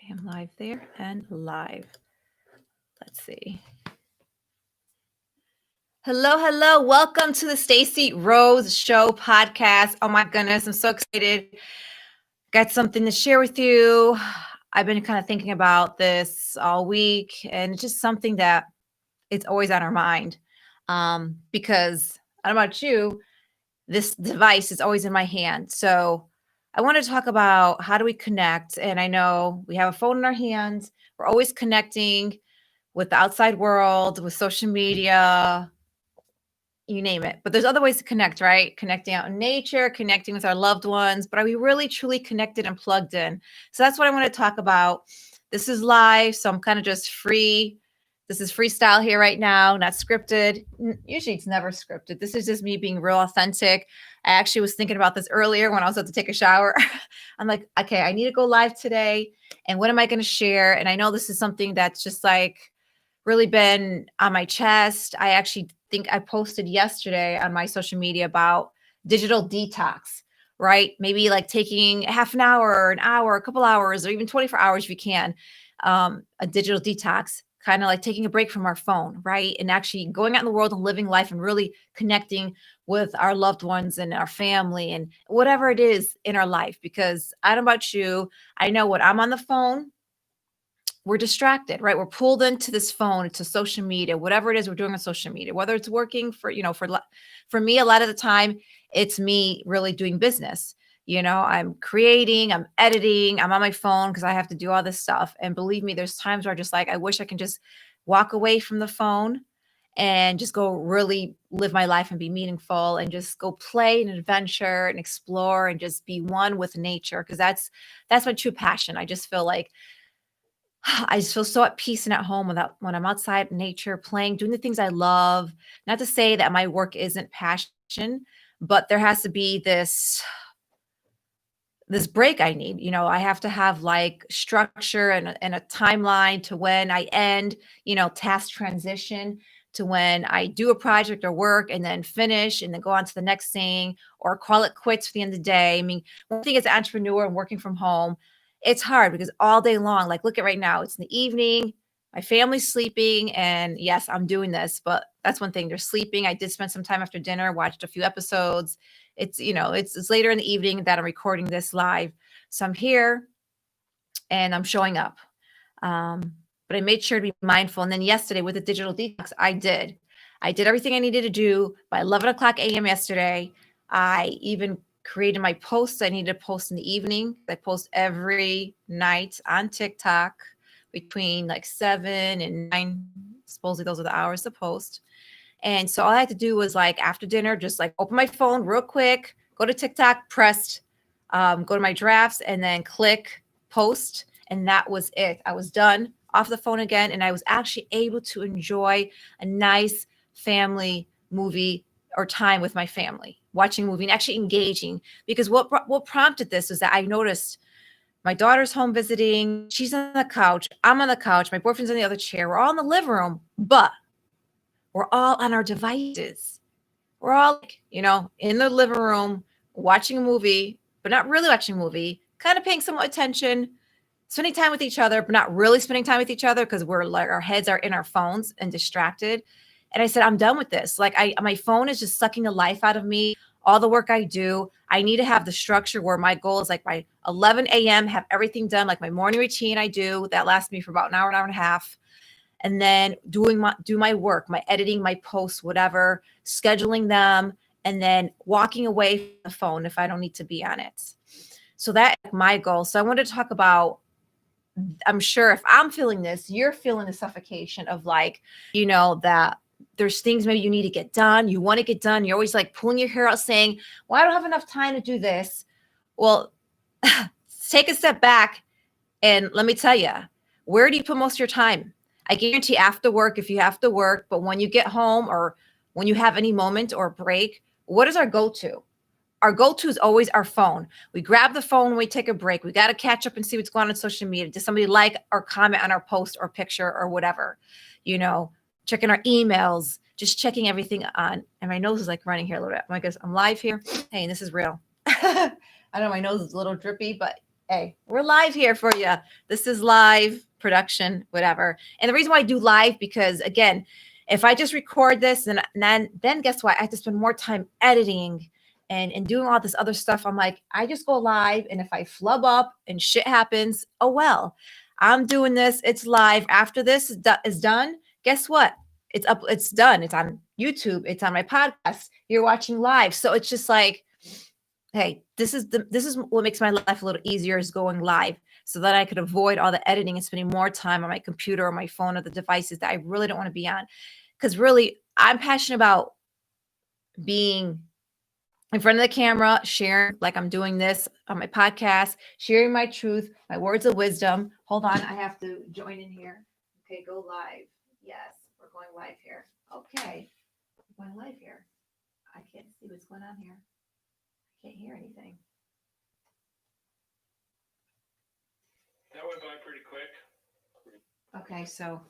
Okay, I'm live there and live. Let's see. Hello, hello. Welcome to the Stacey Rose Show podcast. Oh my goodness, I'm so excited. Got something to share with you. I've been kind of thinking about this all week, and it's just something that it's always on our mind. Because I don't know about you, this device is always in my hand. So I want to talk about how do we connect. And I know we have a phone in our hands. We're always connecting with the outside world, with social media, you name it. But there's other ways to connect, right? Connecting out in nature, connecting with our loved ones. But are we really truly connected and plugged in? So that's what I want to talk about. This is live, so I'm kind of just free. This is freestyle here right now, not scripted. Usually it's never scripted. This is just me being real authentic. I actually was thinking about this earlier when I was about to take a shower. I'm like, okay, I need to go live today. And what am I going to share? And I know this is something that's just like really been on my chest. I actually think I posted yesterday on my social media about digital detox, right? Maybe like taking half an hour, a couple hours, or even 24 hours if you can, a digital detox, kind of like taking a break from our phone, right? And actually going out in the world and living life and really connecting with our loved ones and our family and whatever it is in our life. Because I don't know about you, I know when I'm on the phone, we're distracted, right? We're pulled into this phone, to social media, whatever it is we're doing on social media, whether it's working for me, a lot of the time, it's me really doing business. I'm creating, I'm editing, I'm on my phone because I have to do all this stuff. And believe me, there's times where I just like, I wish I can just walk away from the phone and just go really live my life and be meaningful and just go play and adventure and explore and just be one with nature. Cause that's my true passion. I just feel like I just feel so at peace and at home when I'm outside in nature, playing, doing the things I love. Not to say that my work isn't passion, but there has to be this break I need. I have to have like structure and a timeline to when I end, task transition to when I do a project or work and then finish and then go on to the next thing or call it quits for the end of the day. I mean, one thing as an entrepreneur and working from home, it's hard because all day long, like look at right now, it's in the evening, my family's sleeping, and yes, I'm doing this, but that's one thing. They're sleeping. I did spend some time after dinner, watched a few episodes. It's later in the evening that I'm recording this live. So I'm here and I'm showing up. But I made sure to be mindful. And then yesterday with the digital detox, I did everything I needed to do by 11 o'clock a.m. yesterday. I even created my posts I needed to post in the evening. I post every night on TikTok between like 7 and 9. Supposedly those are the hours to post. And so all I had to do was like after dinner, just like open my phone real quick, go to TikTok, go to my drafts and then click post. And that was it. I was done off the phone again. And I was actually able to enjoy a nice family movie or time with my family, watching a movie and actually engaging. Because what prompted this is that I noticed my daughter's home visiting. She's on the couch. I'm on the couch. My boyfriend's in the other chair. We're all in the living room, but we're all on our devices. We're all, like, in the living room watching a movie, but not really watching a movie, kind of paying some attention, spending time with each other, but not really spending time with each other because we're like our heads are in our phones and distracted. And I said, I'm done with this. Like my phone is just sucking the life out of me. All the work I do, I need to have the structure where my goal is like by 11 a.m. have everything done, like my morning routine I do. That lasts me for about an hour and a half. And then do my work, my editing, my posts, whatever, scheduling them, and then walking away from the phone if I don't need to be on it. So that's my goal. So I wanted to talk about, I'm sure if I'm feeling this, you're feeling the suffocation of like, that there's things maybe you need to get done. You want to get done. You're always like pulling your hair out saying, well, I don't have enough time to do this. Well, take a step back and let me tell you, where do you put most of your time? I guarantee after work, if you have to work, but when you get home or when you have any moment or break, what is our go-to? Our go-to is always our phone. We grab the phone when we take a break. We got to catch up and see what's going on social media. Does somebody like or comment on our post or picture or whatever? Checking our emails, just checking everything on. And my nose is like running here a little bit. I guess I'm live here. Hey, this is real. I know my nose is a little drippy, but Hey, we're live here for you. This is live production, whatever. And the reason why I do live, because again, if I just record this and then guess what? I have to spend more time editing and doing all this other stuff. I'm like, I just go live, and if I flub up and shit happens, oh well. I'm doing this. It's live. After this is done, guess what? It's up. It's done. It's on YouTube. It's on my podcast. You're watching live. So it's just like, hey, this is what makes my life a little easier, is going live, so that I could avoid all the editing and spending more time on my computer or my phone or the devices that I really don't want to be on. Because really, I'm passionate about being in front of the camera, sharing like I'm doing this on my podcast, sharing my truth, my words of wisdom. Hold on, I have to join in here. Okay, go live. Yes, we're going live here. Okay, we're going live here. I can't see what's going on here. I can't hear anything. That went by pretty quick. Okay, so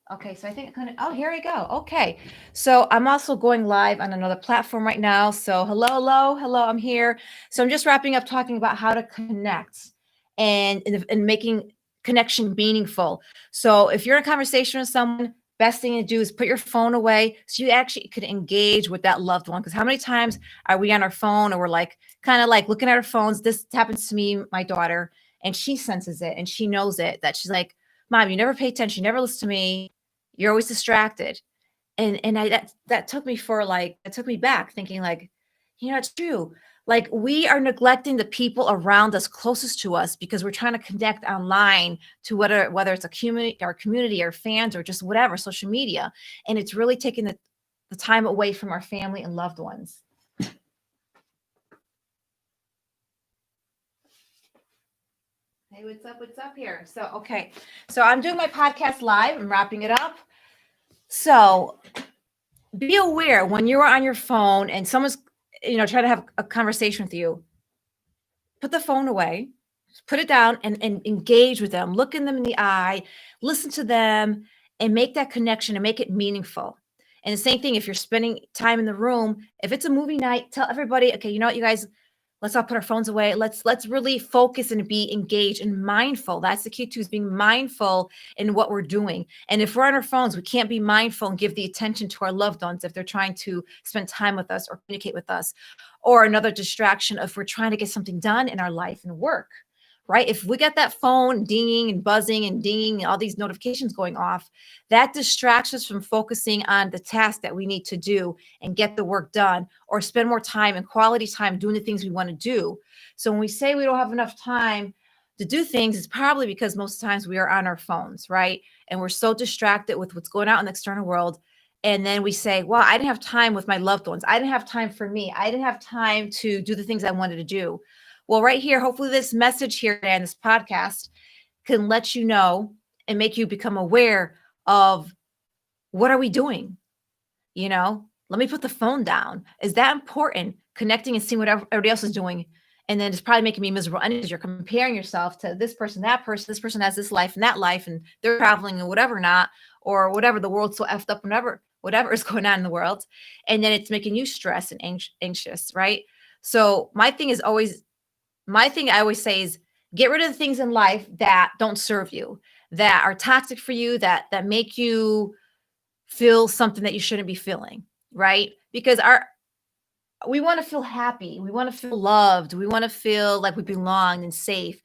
I think oh, here we go. Okay. So I'm also going live on another platform right now. So hello, I'm here. So I'm just wrapping up talking about how to connect and making connection meaningful. So if you're in a conversation with someone, best thing to do is put your phone away so you actually could engage with that loved one. Because how many times are we on our phone, or we're like kind of like looking at our phones? This happens to me, my daughter, and she senses it and she knows it, that she's like, Mom, you never pay attention, you never listen to me, you're always distracted. And I that took me for like, it took me back thinking like, it's true. Like, we are neglecting the people around us closest to us because we're trying to connect online to whether it's a community or fans or just whatever, social media. And it's really taking the time away from our family and loved ones. Hey, what's up? What's up here? So, okay. So I'm doing my podcast live. I'm wrapping it up. So be aware when you're on your phone and someone's, trying to have a conversation with you, put the phone away, put it down and engage with them, look in them in the eye, listen to them, and make that connection and make it meaningful. And the same thing, if you're spending time in the room, if it's a movie night, tell everybody, okay, you know what, you guys, let's all put our phones away. Let's really focus and be engaged and mindful. That's the key too, is being mindful in what we're doing. And if we're on our phones, we can't be mindful and give the attention to our loved ones if they're trying to spend time with us or communicate with us. Or another distraction, if we're trying to get something done in our life and work, right? If we got that phone dinging and buzzing and dinging and all these notifications going off, that distracts us from focusing on the task that we need to do and get the work done, or spend more time and quality time doing the things we want to do. So when we say we don't have enough time to do things, it's probably because most times we are on our phones, right? And we're so distracted with what's going on in the external world. And then we say, well, I didn't have time with my loved ones. I didn't have time for me. I didn't have time to do the things I wanted to do. Well, right here, hopefully this message here and this podcast can let you know and make you become aware of, what are we doing? Let me put the phone down. Is that important? Connecting and seeing what everybody else is doing. And then it's probably making me miserable. And you're comparing yourself to this person, that person, this person has this life and that life, and they're traveling and whatever not, or whatever, the world's so effed up, whatever is going on in the world. And then it's making you stressed and anxious, right? So my thing I always say is, get rid of the things in life that don't serve you, that are toxic for you, that make you feel something that you shouldn't be feeling, right? Because we want to feel happy, we want to feel loved, we want to feel like we belong and safe.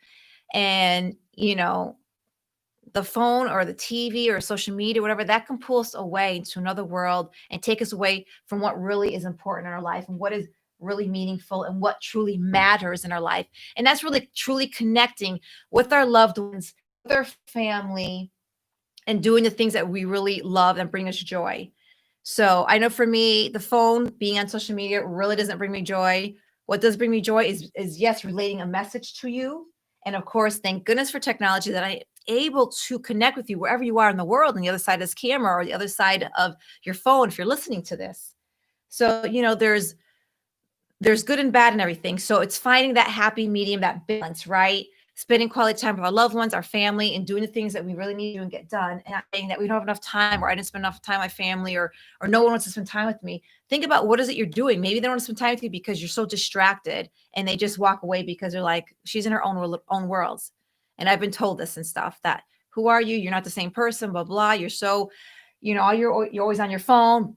And the phone or the TV or social media, whatever, that can pull us away into another world and take us away from what really is important in our life and what is really meaningful and what truly matters in our life. And that's really truly connecting with our loved ones, with our family, and doing the things that we really love and bring us joy. So I know for me, the phone, being on social media, really doesn't bring me joy. What does bring me joy is yes, relating a message to you. And of course, thank goodness for technology that I'm able to connect with you wherever you are in the world, on the other side of this camera or the other side of your phone, if you're listening to this. So, there's good and bad and everything. So it's finding that happy medium, that balance, right? spending quality time with our loved ones, our family, and doing the things that we really need to do and get done. And not saying that we don't have enough time, or I didn't spend enough time with my family, or no one wants to spend time with me. Think about what is it you're doing. Maybe they don't want to spend time with you because you're so distracted, and they just walk away because they're like, she's in her own worlds. And I've been told this and stuff, that who are you? You're not the same person, blah, blah. You're so, you're always on your phone.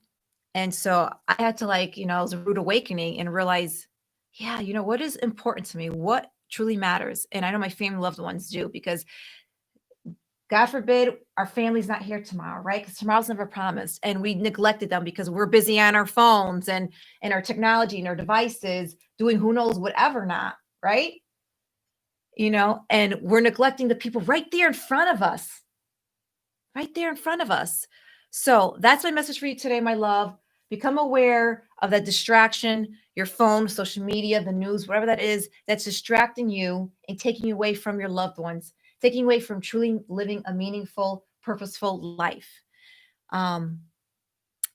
And so I had to, like, it was a rude awakening and realize, yeah, what is important to me? What truly matters? And I know my family, loved ones do, because God forbid our family's not here tomorrow, right? Because tomorrow's never promised. And we neglected them because we're busy on our phones and our technology and our devices, doing who knows whatever not, right? And we're neglecting the people right there in front of us. Right there in front of us. So that's my message for you today, my love. Become aware of that distraction, your phone, social media, the news, whatever that is, that's distracting you and taking you away from your loved ones, taking you away from truly living a meaningful, purposeful life.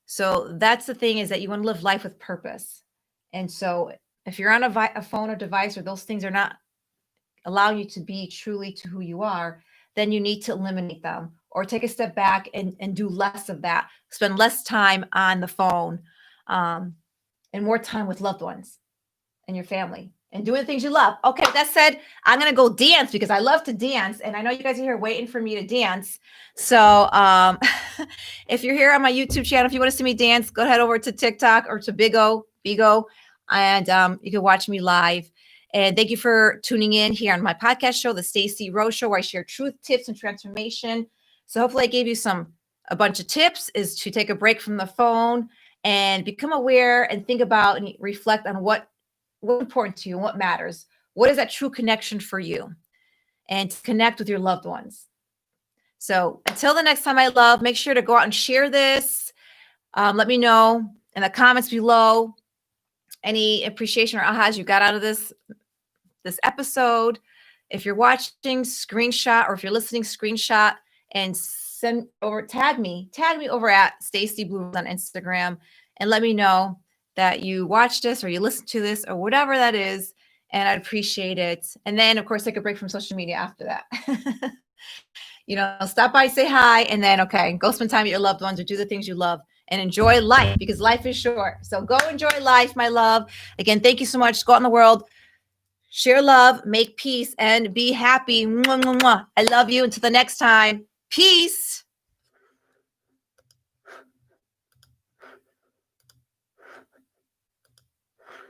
So that's the thing, is that you want to live life with purpose. And so if you're on a phone or device, or those things are not allowing you to be truly to who you are, then you need to eliminate them, or take a step back and do less of that. Spend less time on the phone, and more time with loved ones and your family, and doing the things you love. Okay, that said, I'm going to go dance because I love to dance. And I know you guys are here waiting for me to dance. So if you're here on my YouTube channel, if you want to see me dance, go ahead over to TikTok or to Bigo, and you can watch me live. And thank you for tuning in here on my podcast show, The Stacey Rose Show, where I share truth, tips, and transformation. So hopefully I gave you a bunch of tips, is to take a break from the phone and become aware and think about and reflect on what's important to you and what matters. What is that true connection for you? And to connect with your loved ones. So until the next time, my love, make sure to go out and share this. Let me know in the comments below any appreciation or ahas you got out of this episode. If you're watching, screenshot, or if you're listening, screenshot and tag me over at Stacey Blue on Instagram, and let me know that you watched this, or you listened to this, or whatever that is, and I'd appreciate it. And then, of course, take a break from social media after that. Stop by, say hi, and then, okay, go spend time with your loved ones, or do the things you love, and enjoy life, because life is short. So go enjoy life, my love. Again, thank you so much. Go out in the world, share love, make peace, and be happy. Mwah, mwah, mwah. I love you. Until the next time. Peace.